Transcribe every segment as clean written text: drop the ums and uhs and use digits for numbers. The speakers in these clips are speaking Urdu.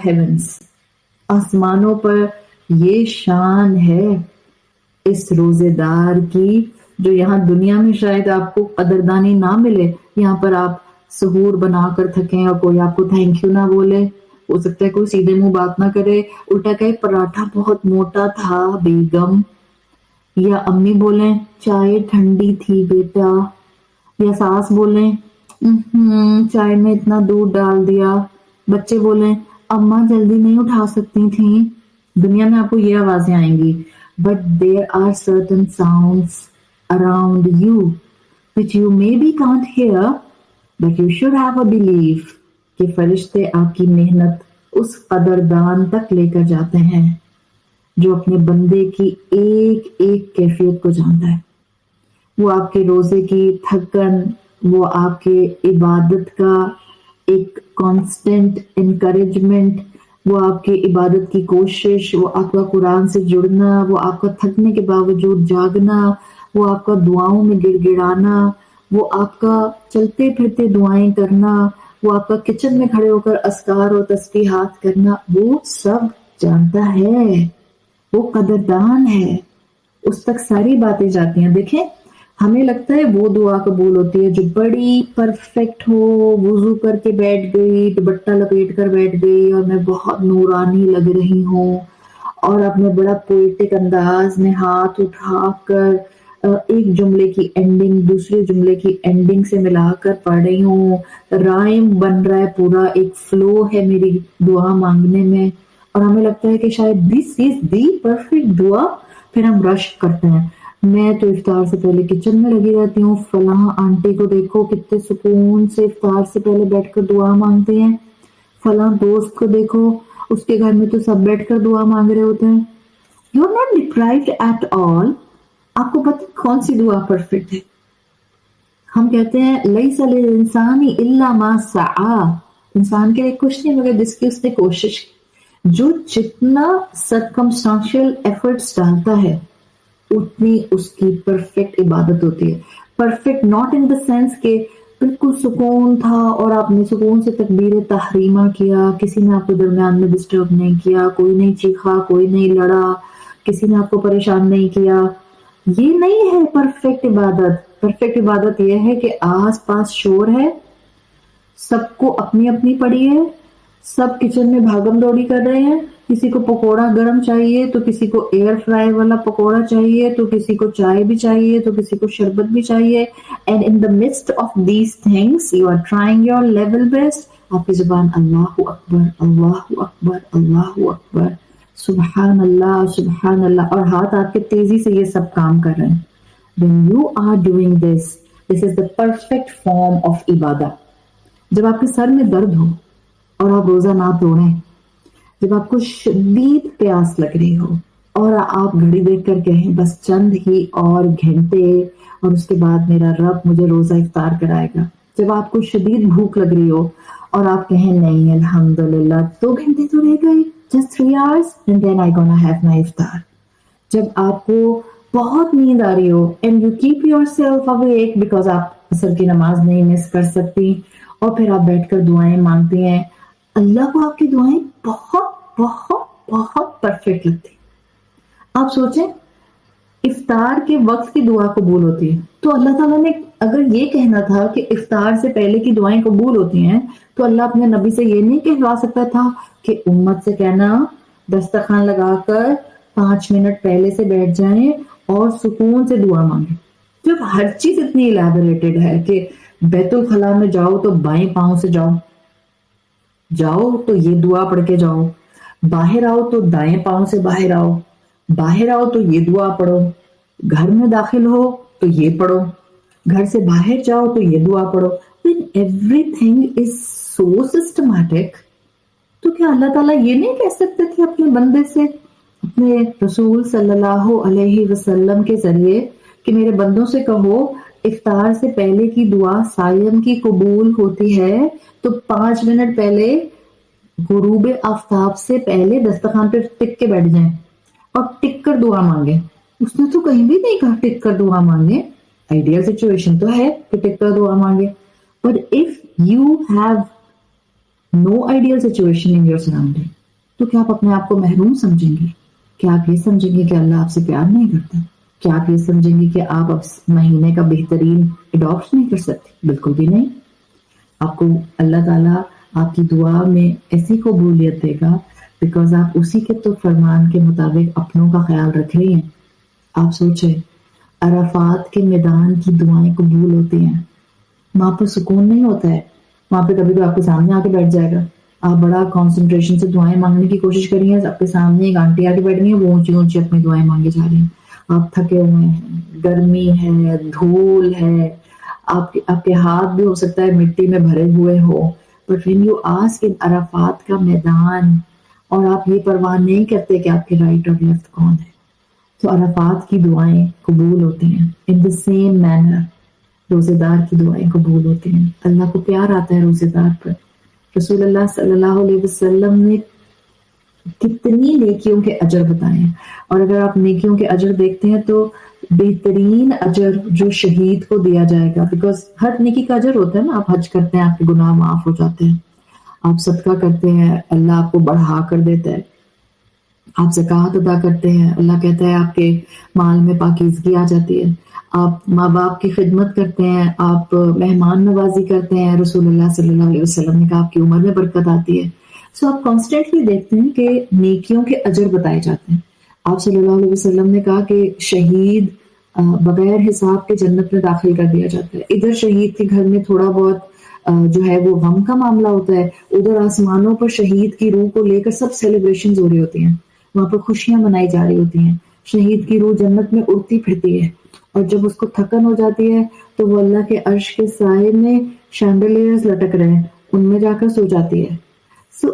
heavens. آسمانوں پر یہ شان ہے اس روزے دار کی جو یہاں دنیا میں شاید آپ کو قدردانی نہ ملے. یہاں پر آپ سحور بنا کر تھکیں اور کوئی آپ کو تھینک یو نہ بولے. ہو سکتا ہے کوئی سیدھے منہ بات نہ کرے, الٹا کہے پراٹھا بہت موٹا تھا بیگم, یا امی بولیں چائے ٹھنڈی تھی بیٹا, یا ساس بولیں چائے میں اتنا دودھ ڈال دیا, بچے بولیں اماں جلدی نہیں اٹھا سکتی تھیں. دنیا میں آپ کو یہ آوازیں آئیں گی. But there are certain sounds around you which you maybe can't hear, but you should have a belief کہ فرشتے آپ کی محنت اس قدردان تک لے کر جاتے ہیں جو اپنے بندے کی ایک ایک کیفیت کو جانتا ہے. وہ آپ کے روزے کی تھکن, وہ آپ کے عبادت کا ایک کانسٹنٹ انکریجمنٹ, وہ آپ کی عبادت کی کوشش, وہ آپ کا قرآن سے جڑنا, وہ آپ کا تھکنے کے باوجود جاگنا, وہ آپ کا دعاؤں میں گڑ گڑانا, وہ آپ کا چلتے پھرتے دعائیں کرنا, وہ آپ کا کچن میں کھڑے ہو کر اذکار اور تسبیحات کرنا, وہ سب جانتا ہے, وہ قدردان ہے, اس تک ساری باتیں جاتی ہیں. دیکھیں ہمیں لگتا ہے وہ دعا قبول ہوتی ہے جو بڑی پرفیکٹ ہو, وضو کر کے بیٹھ گئی, دوپٹہ لپیٹ کر بیٹھ گئی اور میں بہت نورانی لگ رہی ہوں, اور اپنے بڑا پوئٹک انداز میں ہاتھ اٹھا کر ایک جملے کی اینڈنگ دوسرے جملے کی اینڈنگ سے ملا کر پڑھ رہی ہوں, رائم بن رہا ہے, پورا ایک فلو ہے میری دعا مانگنے میں, اور ہمیں لگتا ہے کہ شاید دس از دی پرفیکٹ دعا. پھر ہم رش کرتے ہیں. میں تو افطار سے پہلے کچن میں لگی رہتی ہوں, فلاں آنٹی کو دیکھو کتنے سکون سے افطار سے پہلے بیٹھ کر دعا مانگتے ہیں, فلاں دوست کو دیکھو اس کے گھر میں تو سب بیٹھ کر دعا مانگ رہے ہوتے ہیں. You are not deprived at all. آپ کو پتہ کون سی دعا پرفیکٹ ہے؟ ہم کہتے ہیں لیس للانسان الا ما سعی, انسان کے لیے کچھ نہیں مگر جس کی اس نے کوشش کی. جو جتنا سرکمسٹانشل ایفرٹس ڈالتا ہے اتنی اس کی پرفیکٹ عبادت ہوتی ہے. Perfect not in the sense کہ بالکل سکون تھا اور آپ نے سکون سے تکبیر تحریمہ کیا, کسی نے آپ کو درمیان میں ڈسٹرب نہیں کیا, کوئی نہیں چیخا, کوئی نہیں لڑا, کسی نے آپ کو پریشان نہیں کیا. یہ نہیں ہے پرفیکٹ عبادت. پرفیکٹ عبادت یہ ہے کہ آس پاس شور ہے, سب کو اپنی اپنی پڑی ہے, سب کچن میں بھاگم دوڑی کر رہے ہیں, کسی کو پکوڑا گرم چاہیے تو کسی کو ایئر فرائی والا پکوڑا چاہیے, تو کسی کو چائے بھی چاہیے, تو کسی کو شربت بھی چاہیے. And in the midst of these things you are trying your level best. آپ کی زبان اللہ اکبر اللہ اکبر اللہ اکبر سبحان اللہ, اور ہاتھ آپ کے تیزی سے یہ سب کام کر رہے ہیں. When you are doing this is the perfect form of عبادت. جب آپ کے سر میں درد ہو اور آپ روزہ نہ توڑیں, جب آپ کو شدید پیاس لگ رہی ہو اور آپ گھڑی دیکھ کر کہیں بس چند ہی اور گھنٹے اور اس کے بعد میرا رب مجھے روزہ افطار کرائے گا, جب آپ کو شدید بھوک لگ رہی ہو اور آپ کہیں نہیں الحمدللہ 2 گھنٹے تو رہ گئے, just 3 hours and then I gonna have my iftar. جب آپ کو بہت نیند آ رہی ہو and you keep yourself awake because آپ عصر کی نماز نہیں مس کر سکتی, اور پھر آپ بیٹھ کر دعائیں مانگتی ہیں, اللہ کو آپ کی دعائیں بہت بہت بہت پرفیکٹ لگتی. آپ سوچیں افطار کے وقت کی دعا قبول ہوتی ہے, تو اللہ تعالیٰ نے اگر یہ کہنا تھا کہ افطار سے پہلے کی دعائیں قبول ہوتی ہیں, تو اللہ اپنے نبی سے یہ نہیں کہلوا سکتا تھا کہ امت سے کہنا دسترخوان لگا کر 5 منٹ پہلے سے بیٹھ جائیں اور سکون سے دعا مانگیں. جب ہر چیز اتنی الیبوریٹڈ ہے کہ بیت الخلاء میں جاؤ تو بائیں پاؤں سے جاؤ تو یہ دعا پڑھ کے جاؤ, باہر آؤ تو دائیں پاؤں سے باہر آؤ, باہر آؤ تو یہ دعا پڑھو, گھر میں داخل ہو تو یہ پڑھو, گھر سے باہر جاؤ تو یہ دعا پڑھو. When everything is so systematic, تو کیا اللہ تعالیٰ یہ نہیں کہہ سکتے تھے اپنے بندے سے, اپنے رسول صلی اللہ علیہ وسلم کے ذریعے کہ میرے بندوں سے کہو افطار سے پہلے کی دعا صائم کی قبول ہوتی ہے تو 5 منٹ پہلے غروب آفتاب سے پہلے دسترخوان پہ ٹک کے بیٹھ جائیں اور ٹک کر دعا مانگیں. اس نے تو کہیں بھی نہیں کہا ٹک کر دعا مانگیں. آئیڈیل سچویشن تو ہے کہ ٹک کر دعا مانگے, but if you have no ideal situation in your surrounding, تو کیا آپ اپنے آپ کو محروم سمجھیں گے؟ کیا آپ یہ سمجھیں گے کہ اللہ آپ سے پیار نہیں کرتا؟ کیا آپ یہ سمجھیں گے کہ آپ اب مہینے کا بہترین اڈاپٹ نہیں کر سکتے؟ بالکل بھی نہیں. آپ کو اللہ تعالیٰ آپ کی دعا میں ایسی قبولیت دے گا بیکاز آپ اسی کے تو فرمان کے مطابق اپنوں کا خیال رکھ رہی ہیں. آپ سوچیں عرفات کے میدان کی دعائیں قبول ہوتی ہیں، وہاں پر سکون نہیں ہوتا ہے. وہاں پہ کبھی تو آپ کے سامنے آ کے بیٹھ جائے گا، آپ بڑا کانسنٹریشن سے دعائیں مانگنے کی کوشش کر رہی ہیں، آپ کے سامنے ایک آنٹی آ کے بیٹھ رہی ہیں، وہ اونچی اونچی اپنی دعائیں مانگے جا رہی ہیں. آپ تھکے ہوئے ہیں، گرمی ہے، دھول ہے، آپ کے ہاتھ بھی ہو سکتا ہے مٹی میں بھرے ہوئے ہو. بٹ وین یو آسک ان عرفات کا میدان، اور آپ یہ پرواہ نہیں کرتے کہ آپ کے رائٹ اور لیفٹ کون ہے، تو عرفات کی دعائیں قبول ہوتی ہیں. ان دا سیم مینر روزے دار کی دعائیں قبول ہوتی ہیں. اللہ کو پیار آتا ہے روزے دار پر. رسول اللہ صلی اللہ علیہ وسلم نے کتنی نیکیوں کے اجر بتائے ہیں، اور اگر آپ نیکیوں کے اجر دیکھتے ہیں تو بہترین اجر جو شہید کو دیا جائے گا، بیکاز ہر نیکی کا اجر ہوتا ہے نا. آپ حج کرتے ہیں، آپ کے گناہ معاف ہو جاتے ہیں. آپ صدقہ کرتے ہیں، اللہ آپ کو بڑھا کر دیتا ہے. آپ زکوٰۃ ادا کرتے ہیں، اللہ کہتا ہے آپ کے مال میں پاکیزگی آ جاتی ہے. آپ ماں باپ کی خدمت کرتے ہیں، آپ مہمان نوازی کرتے ہیں، رسول اللہ صلی اللہ علیہ وسلم نے کہا آپ کی عمر میں برکت آتی ہے. سو آپ کانسٹنٹلی دیکھتے ہیں کہ نیکیوں کے اجر بتائے جاتے ہیں. آپ صلی اللہ علیہ وسلم نے کہا کہ شہید بغیر حساب کے جنت میں داخل کر دیا جاتا ہے. ادھر شہید کے گھر میں تھوڑا بہت جو ہے وہ غم کا معاملہ ہوتا ہے، ادھر آسمانوں پر شہید کی روح کو لے کر سب سیلیبریشنز ہو رہی ہوتی ہیں، وہاں پر خوشیاں منائی جا رہی ہوتی ہیں. شہید کی روح جنت میں اڑتی پھرتی ہے، اور جب اس کو تھکن ہو جاتی ہے تو وہ اللہ کے عرش کے سائے میں شینڈلیئرز لٹک رہے ہیں، ان میں جا کر سو جاتی ہے. سو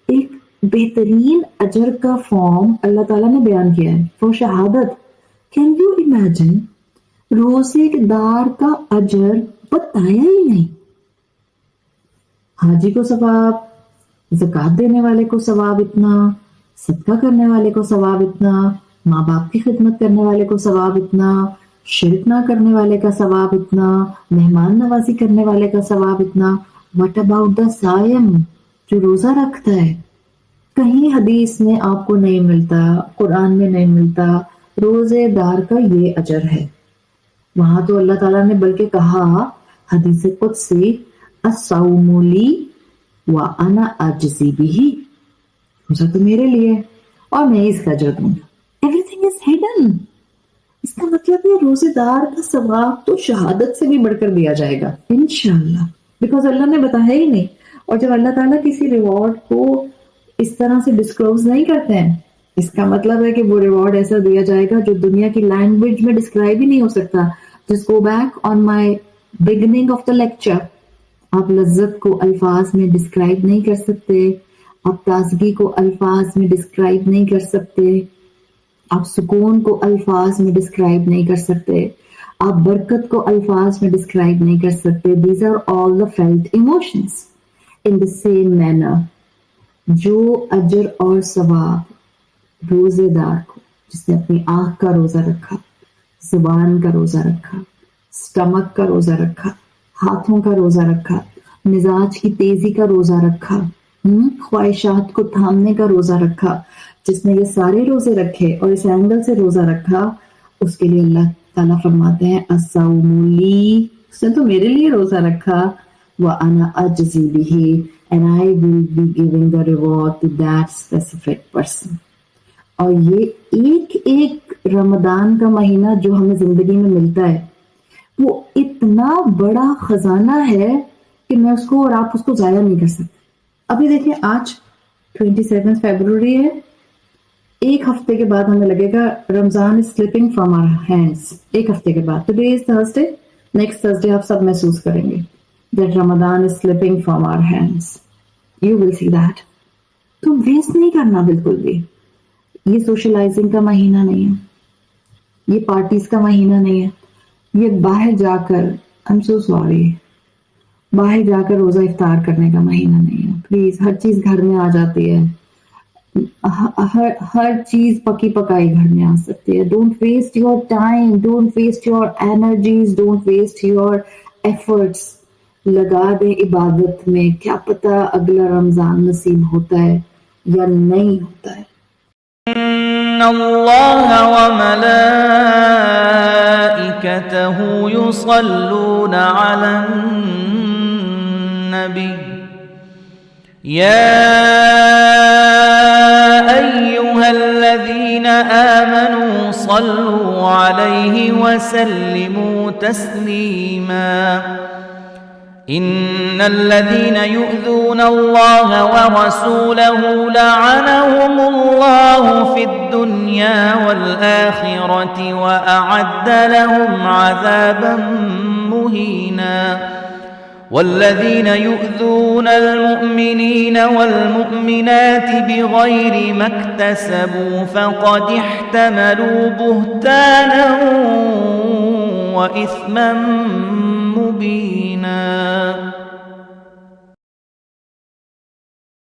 ایک بہترین اجر کا فارم اللہ تعالیٰ نے بیان کیا ہے فور شہادت. Can you imagine? روزے دار کا اجر بتایا ہی نہیں. حاجی کو ثواب، زکوٰۃ دینے والے کو ثواب اتنا، صدقہ کرنے والے کو ثواب اتنا، ماں باپ کی خدمت کرنے والے کو ثواب اتنا، شرک نہ کرنے والے کا ثواب اتنا، مہمان نوازی کرنے والے کا ثواب اتنا. وٹ اباؤٹ دا صائم جو روزہ رکھتا ہے؟ کہیں حدیث میں آپ کو نہیں ملتا، قرآن میں نہیں ملتا روزے دار کا یہ اجر ہے. وہاں تو اللہ تعالیٰ نے بلکہ کہا حدیث قدسی الصوم لی وانا اجزی بہ، روزہ تو میرے لیے اور میں اس کا اجر دوں گا. Everything is hidden. اس کا مطلب ہے روزے دار کا ثواب تو شہادت سے بھی بڑھ کر دیا جائے گا انشاءاللہ، بیکاز اللہ نے بتایا ہی نہیں. اور جب اللہ تعالیٰ کسی ریوارڈ کو اس طرح سے ڈسکلوز نہیں کرتے ہیں، اس کا مطلب ہے کہ وہ ریوارڈ ایسا دیا جائے گا جو دنیا کی لینگویج میں ڈسکرائب ہی نہیں ہو سکتا. Just go back on my beginning of the lecture. آپ لذت کو الفاظ میں ڈسکرائب نہیں کر سکتے، آپ تازگی کو الفاظ میں ڈسکرائب نہیں کر سکتے، آپ سکون کو الفاظ میں ڈسکرائب نہیں کر سکتے، آپ برکت کو الفاظ میں ڈسکرائب نہیں کر سکتے. These are all the felt emotions. In the same manner جو اجر اور ثواب روزے دار کو، جس نے اپنی آنکھ کا روزہ رکھا، زبان کا روزہ رکھا، سٹمک کا روزہ رکھا، ہاتھوں کا روزہ رکھا، مزاج کی تیزی کا روزہ رکھا، خواہشات کو تھامنے کا روزہ رکھا، جس نے یہ سارے روزے رکھے اور اس اینگل سے روزہ رکھا، اس کے لیے اللہ تعالیٰ فرماتے ہیں الصوم لی، اس نے تو میرے لیے روزہ رکھا، وَأَنَا أَجْزِي بِهِ and I will be giving the reward to that specific person. اور یہ ایک ایک رمضان کا مہینہ جو ہمیں زندگی میں ملتا ہے وہ اتنا بڑا خزانہ ہے کہ میں اس کو اور آپ اس کو ضائع نہیں کر سکتے. ابھی دیکھیں آج 27 فیبروری ہے، ایک ہفتے کے بعد ہمیں لگے گا رمضان is slipping from our hands. ایک ہفتے کے بعد today is Thursday, next Thursday آپ سب محسوس کریں گے that Ramadan is slipping from our hands. You will see that. تو ویسٹ نہیں کرنا بالکل بھی. یہ سوشلائزنگ کا مہینہ نہیں ہے، یہ پارٹیز کا مہینہ نہیں ہے، یہ باہر جا کر I'm so sorry باہر جا کر روزہ افطار کرنے کا مہینہ نہیں ہے. پلیز ہر چیز گھر میں آ جاتی ہے، ہر چیز پکی پکائی گھر میں آ سکتی ہے. Don't waste your time, don't waste your energies, don't waste your efforts لگا دیں عبادت میں، کیا پتہ اگلا رمضان نصیب ہوتا ہے یا نہیں ہوتا ہے۔ إن الله وملائكته يصلون على النبي يا أيها الذين آمنوا صلوا عليه وسلموا تسليما إن الذين يؤذون الله ورسوله لعنهم الله في الدنيا والآخرة وأعد لهم عذابا مهينا والذين يؤذون المؤمنين والمؤمنات بغير ما اكتسبوا فقد احتملوا بهتانا وإثما مبينا